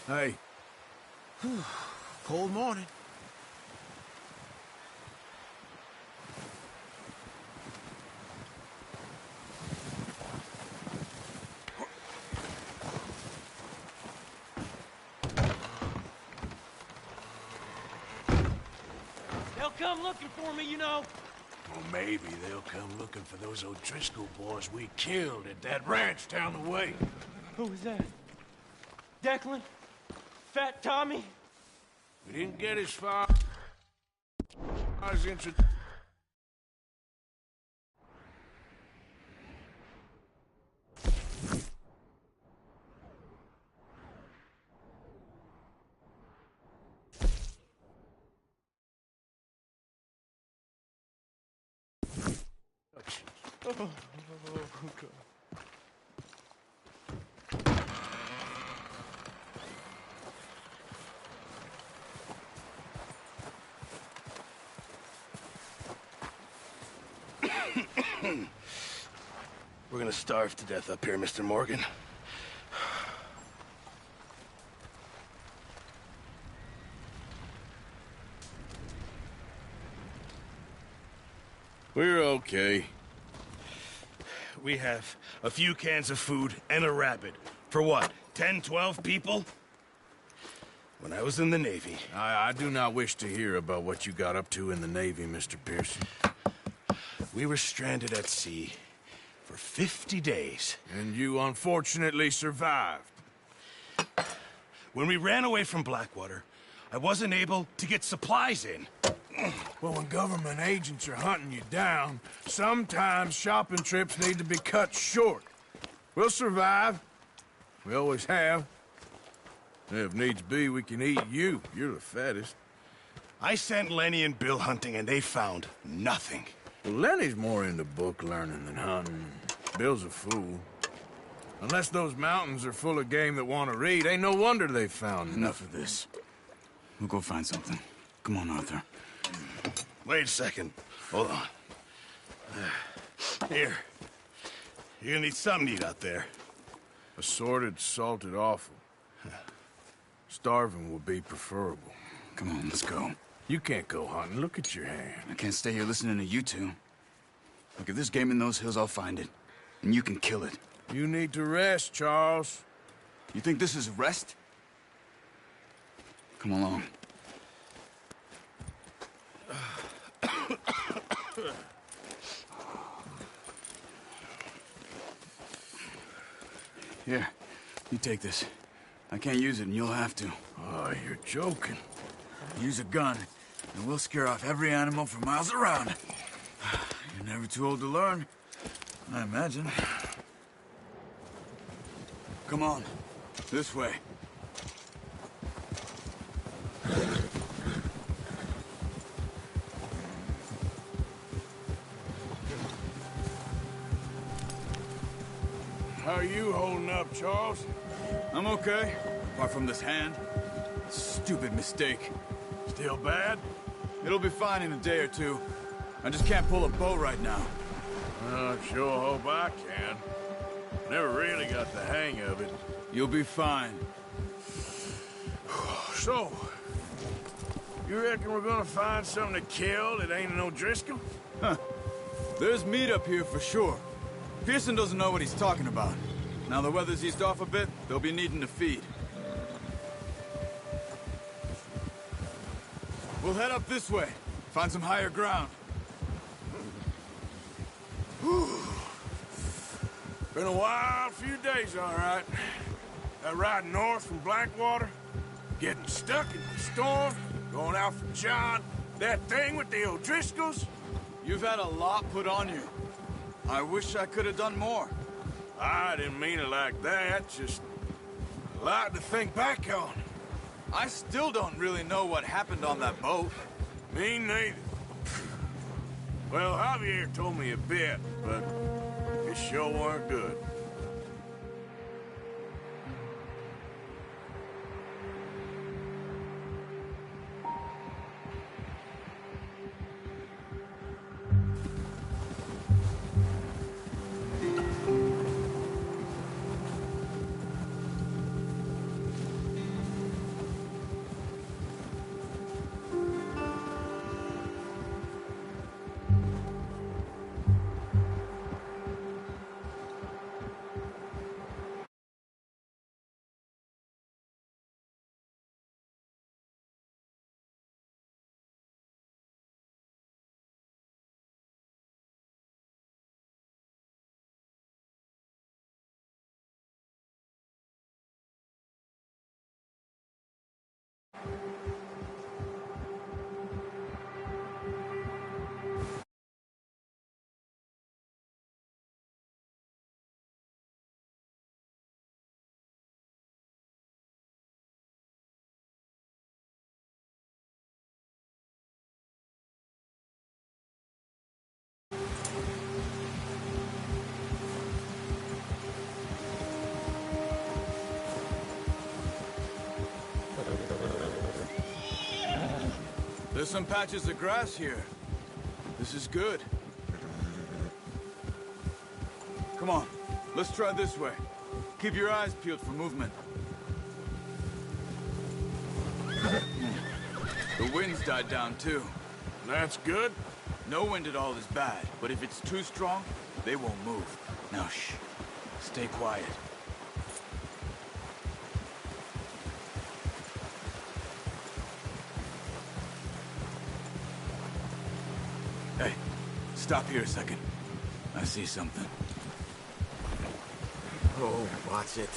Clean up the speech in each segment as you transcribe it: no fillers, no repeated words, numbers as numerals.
Hey. Cold morning. They'll come looking for me, you know. Well, maybe they'll come looking for those O'Driscoll boys we killed at that ranch down the way. Who was that? Declan? Fat Tommy? We didn't get as far as Oh, God. We're gonna starve to death up here, Mr. Morgan. We're okay. We have a few cans of food and a rabbit. For what, 10, 12 people? When I was in the Navy... I do not wish to hear about what you got up to in the Navy, Mr. Pearson. We were stranded at sea for 50 days. And you unfortunately survived. When we ran away from Blackwater, I wasn't able to get supplies in. Well, when government agents are hunting you down, sometimes shopping trips need to be cut short. We'll survive. We always have. If needs be, we can eat you. You're the fattest. I sent Lenny and Bill hunting, and they found nothing. Well, Lenny's more into book learning than hunting. Bill's a fool. Unless those mountains are full of game that want to read, ain't no wonder they found Enough of this. We'll go find something. Come on, Arthur. Wait a second. Hold on. Here. You're gonna need something to eat out there. Assorted, salted offal. Starving would be preferable. Come on, let's go. You can't go hunting. Look at your hand. I can't stay here listening to you two. Look, if there's game in those hills, I'll find it. And you can kill it. You need to rest, Charles. You think this is rest? Come along. Here, you take this. I can't use it, and you'll have to. Oh, you're joking. Use a gun, and we'll scare off every animal for miles around. You're never too old to learn, I imagine. Come on, this way. How are you holding up, Charles? I'm okay, apart from this hand. Stupid mistake. Still bad? It'll be fine in a day or two. I just can't pull a bow right now. I sure hope I can. Never really got the hang of it. You'll be fine. So, you reckon we're gonna find something to kill that ain't an O'Driscoll? Huh. There's meat up here for sure. Pearson doesn't know what he's talking about. Now the weather's eased off a bit, they'll be needing to feed. We'll head up this way. Find some higher ground. Been a wild few days, all right. That ride north from Blackwater, getting stuck in the storm, going out from John, that thing with the O'Driscolls. You've had a lot put on you. I wish I could have done more. I didn't mean it like that, just a lot to think back on. I still don't really know what happened on that boat. Me neither. Well, Javier told me a bit, but it sure weren't good. There's some patches of grass here. This is good. Come on, let's try this way. Keep your eyes peeled for movement. The wind's died down too. That's good. No wind at all is bad, but if it's too strong, they won't move. Now shh, stay quiet. Hey, stop here a second. I see something. Oh, watch it.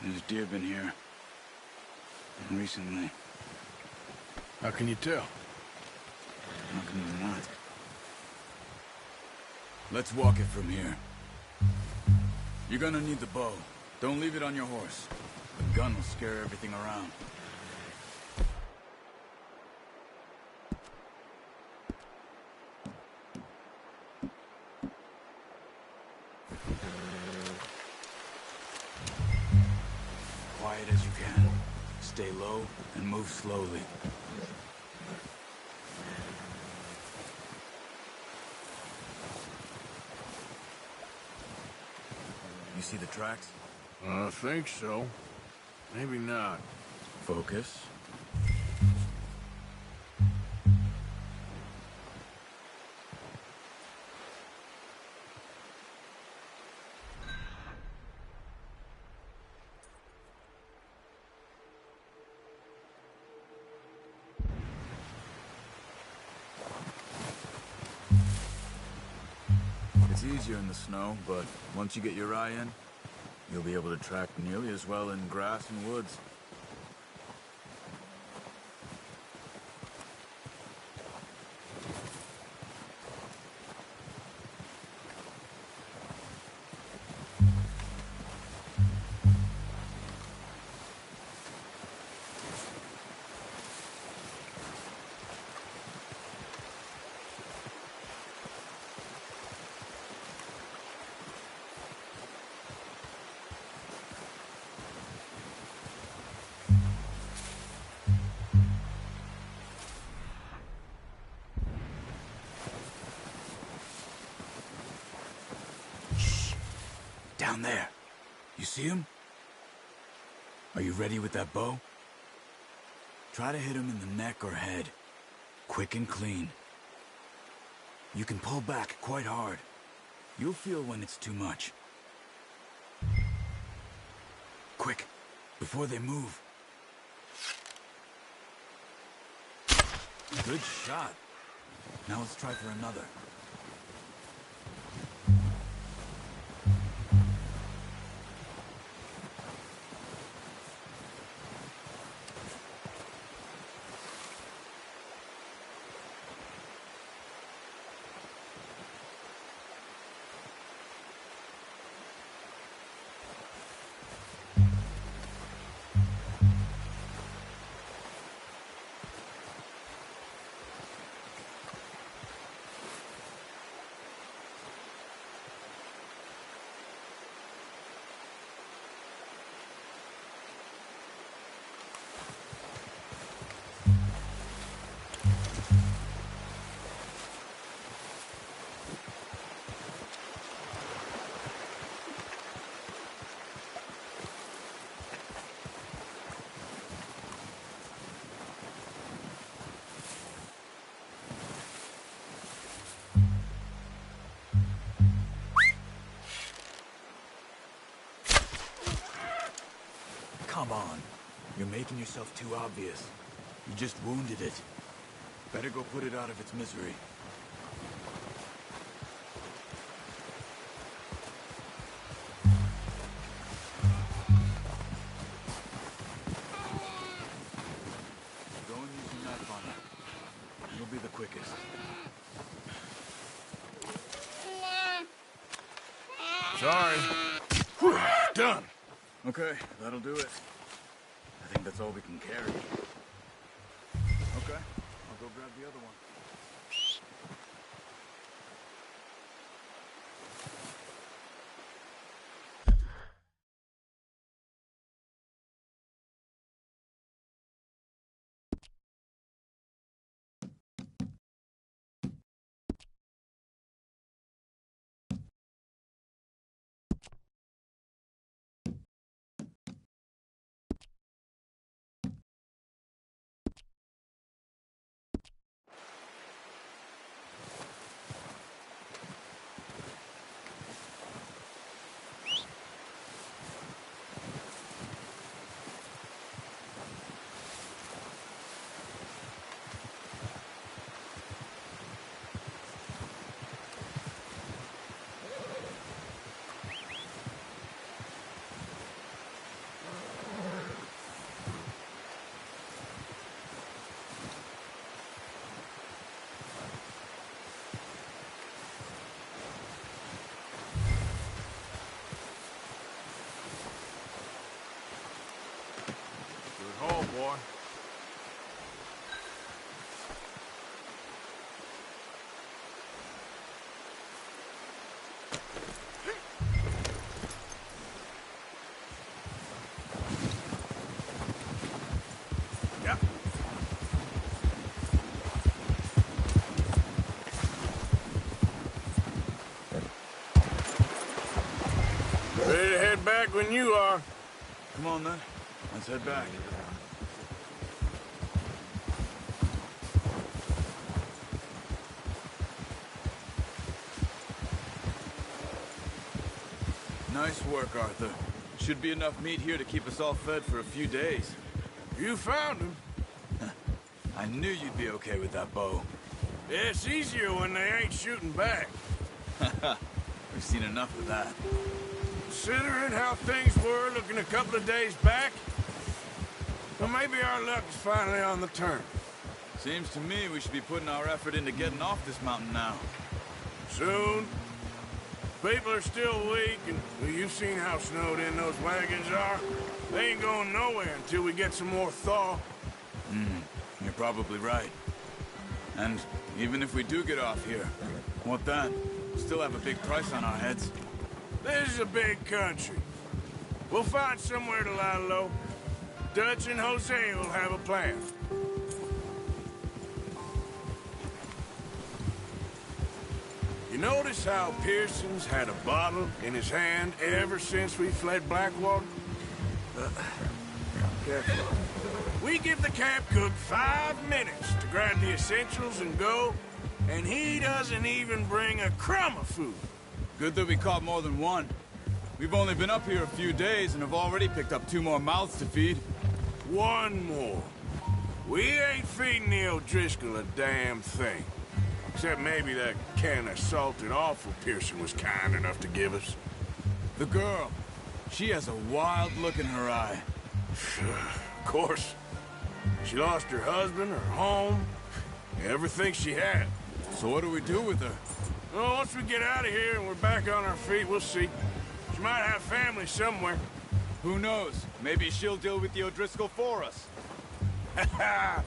There's deer been here. Recently. How can you tell? How can you not? Let's walk it from here. You're gonna need the bow. Don't leave it on your horse. The gun will scare everything around. Quiet as you can. Stay low and move slowly. You see the tracks? I think so. Maybe not. Focus. It's easier in the snow, but once you get your eye in, you'll be able to track nearly as well in grass and woods. Down there. You see him? Are you ready with that bow? Try to hit him in the neck or head. Quick and clean. You can pull back quite hard. You'll feel when it's too much. Quick, before they move. Good shot. Now let's try for another. Come on. You're making yourself too obvious. You just wounded it. Better go put it out of its misery. Go and use your knife on it. You'll be the quickest. Sorry. Whew, done. Okay, that'll do it. I think that's all we can carry. Okay, I'll go grab the other one. boy. Yep. Ready to head back when you are. Come on, then. Let's head back. Nice work, Arthur. Should be enough meat here to keep us all fed for a few days. You found him. I knew you'd be okay with that bow. It's easier when they ain't shooting back. We've seen enough of that. Considering how things were looking a couple of days back, well, maybe our luck is finally on the turn. Seems to me we should be putting our effort into getting off this mountain now. Soon. People are still weak, and well, you've seen how snowed in those wagons are. They ain't going nowhere until we get some more thaw. You're probably right. And even if we do get off here, what then? Still have a big price on our heads. This is a big country. We'll find somewhere to lie low. Dutch and Jose will have a plan. You notice how Pearson's had a bottle in his hand ever since we fled Blackwater? Careful. We give the camp cook 5 minutes to grab the essentials and go, and he doesn't even bring a crumb of food. Good that we caught more than one. We've only been up here a few days and have already picked up 2 more mouths to feed. One more. We ain't feeding the O'Driscoll a damn thing. Except maybe that can of salted offal Pearson was kind enough to give us. The girl. She has a wild look in her eye. Of course. She lost her husband, her home, everything she had. So what do we do with her? Well, once we get out of here and we're back on our feet, we'll see. She might have family somewhere. Who knows? Maybe she'll deal with the O'Driscoll for us. Well,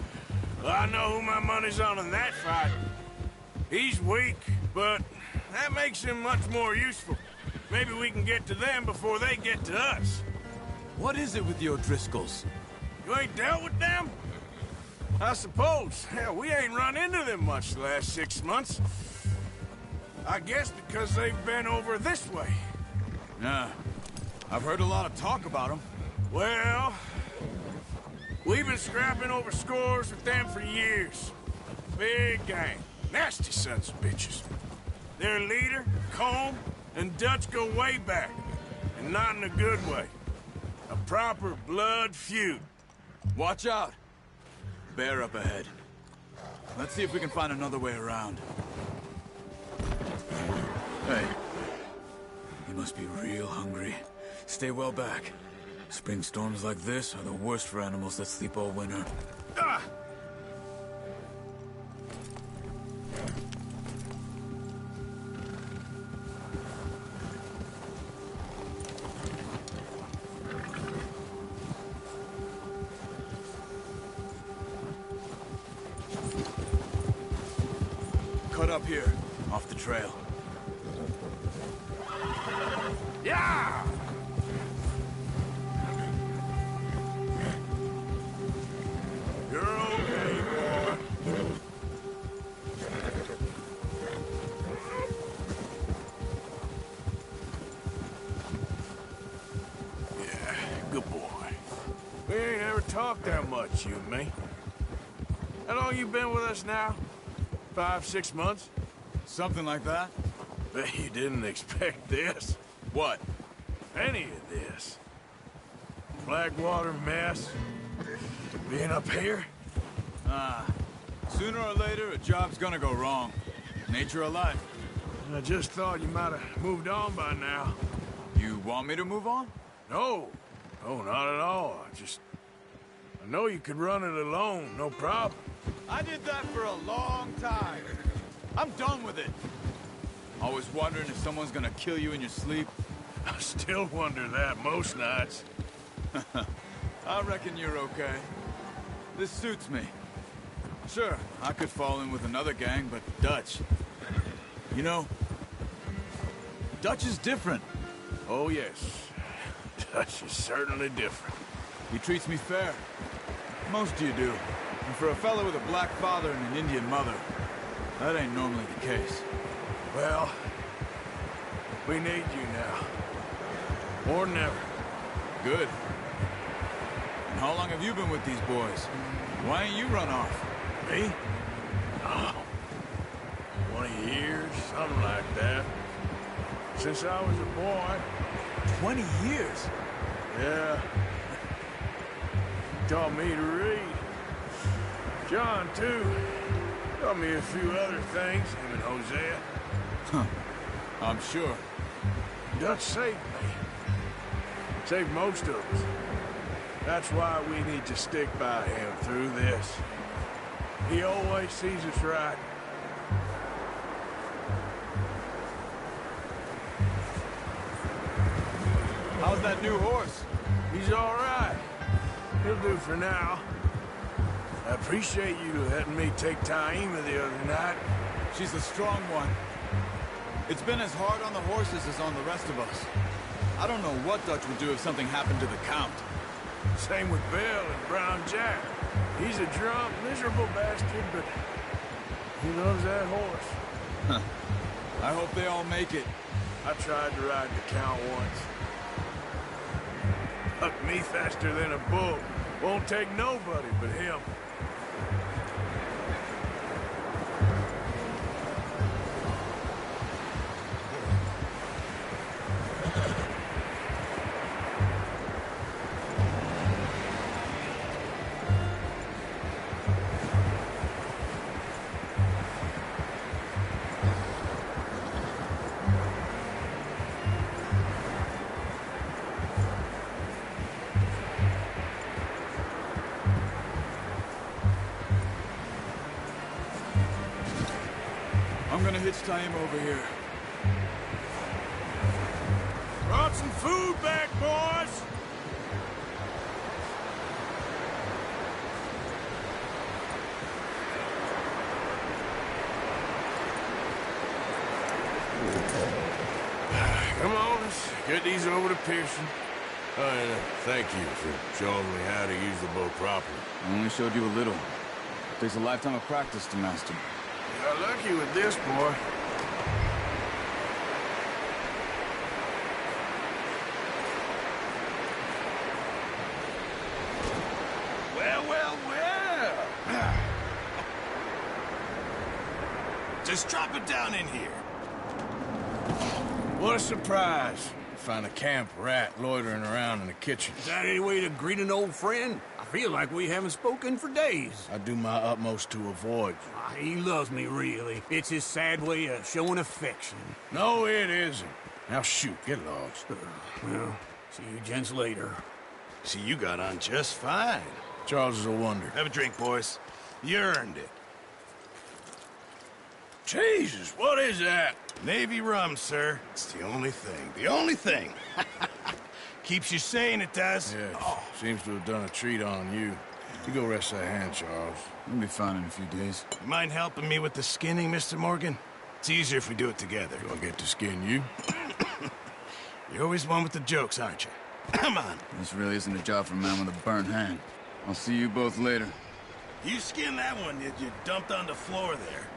I know who my money's on in that fight. He's weak, but that makes him much more useful. Maybe we can get to them before they get to us. What is it with the O'Driscolls? You ain't dealt with them? I suppose. Hell, we ain't run into them much the last 6 months. I guess because they've been over this way. Yeah. I've heard a lot of talk about them. Well, we've been scrapping over scores with them for years. Big gang. Nasty sons of bitches. Their leader, Combe, and Dutch go way back. And not in a good way. A proper blood feud. Watch out. Bear up ahead. Let's see if we can find another way around. Hey. You must be real hungry. Stay well back. Spring storms like this are the worst for animals that sleep all winter. Ah! Cut up here, off the trail. Yeah! You're okay, boy. Yeah, good boy. We ain't ever talked that much, you and me. How long you been with us now? 5, 6 months? Something like that? Bet you didn't expect this. What? Any of this. Blackwater mess. Being up here. Sooner or later, a job's gonna go wrong. Nature of life. I just thought you might have moved on by now. You want me to move on? No. No, not at all. I know you could run it alone, no problem. I did that for a long time. I'm done with it. Always wondering if someone's gonna kill you in your sleep. I still wonder that most nights. I reckon you're okay. This suits me. Sure, I could fall in with another gang, but Dutch... You know, Dutch is different. Oh, yes. Dutch is certainly different. He treats me fair. Most of you do. And for a fellow with a black father and an Indian mother, that ain't normally the case. Well, we need you now. More than ever. Good. And how long have you been with these boys? Why ain't you run off? Me? Oh, 20 years, something like that. Since I was a boy. 20 years? Yeah. He taught me to read. John, too. Taught me a few other things, him and Hosea. Huh. I'm sure. Dutch saved me. Saved most of us. That's why we need to stick by him through this. He always sees us right. How's that new horse? He's all right. He'll do for now. I appreciate you letting me take Taima the other night. She's a strong one. It's been as hard on the horses as on the rest of us. I don't know what Dutch would do if something happened to the Count. Same with Bill and Brown Jack. He's a drunk, miserable bastard, but he loves that horse. Huh. I hope they all make it. I tried to ride the Count once. Hucked me faster than a bull. Won't take nobody but him. I'm gonna hitch Taima over here. Brought some food back, boys! Come on, let's get these over to Pearson. Oh, and thank you for showing me how to use the bow properly. I only showed you a little. Takes a lifetime of practice to master. You got lucky with this, boy. Well, well, well. Just drop it down in here. What a surprise. Find a camp rat loitering around in the kitchen. Is that any way to greet an old friend? I feel like we haven't spoken for days. I do my utmost to avoid you. He loves me, really. It's his sad way of showing affection. No, it isn't. Now shoot, get lost. Well, see you gents later. See, you got on just fine. Charles is a wonder. Have a drink, boys. You earned it. Jesus, what is that? Navy rum, sir. It's the only thing. The only thing. Keeps you sane, it does. Yeah, seems to have done a treat on you. You go rest that hand, Charles. We'll be fine in a few days. You mind helping me with the skinning, Mr. Morgan? It's easier if we do it together. Do I get to skin you? You're always one with the jokes, aren't you? Come on. This really isn't a job for a man with a burnt hand. I'll see you both later. You skinned that one that you dumped on the floor there.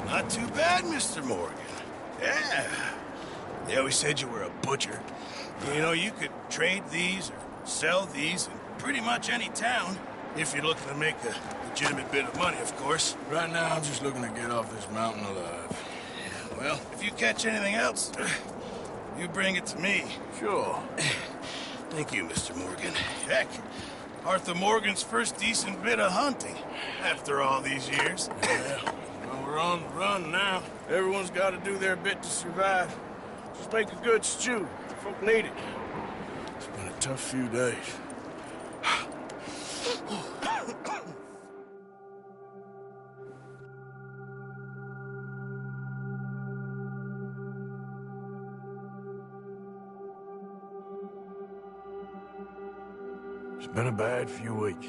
Not too bad, Mr. Morgan. Yeah. They always said you were a butcher. You know, you could trade these or sell these in pretty much any town. If you're looking to make a legitimate bit of money, of course. Right now, I'm just looking to get off this mountain alive. Yeah, well, if you catch anything else, you bring it to me. Sure. Thank you, Mr. Morgan. Heck, Arthur Morgan's first decent bit of hunting after all these years. Yeah. Well, we're on the run now. Everyone's got to do their bit to survive. Just make a good stew. Folk need it. It's been a tough few days. It's been a bad few weeks.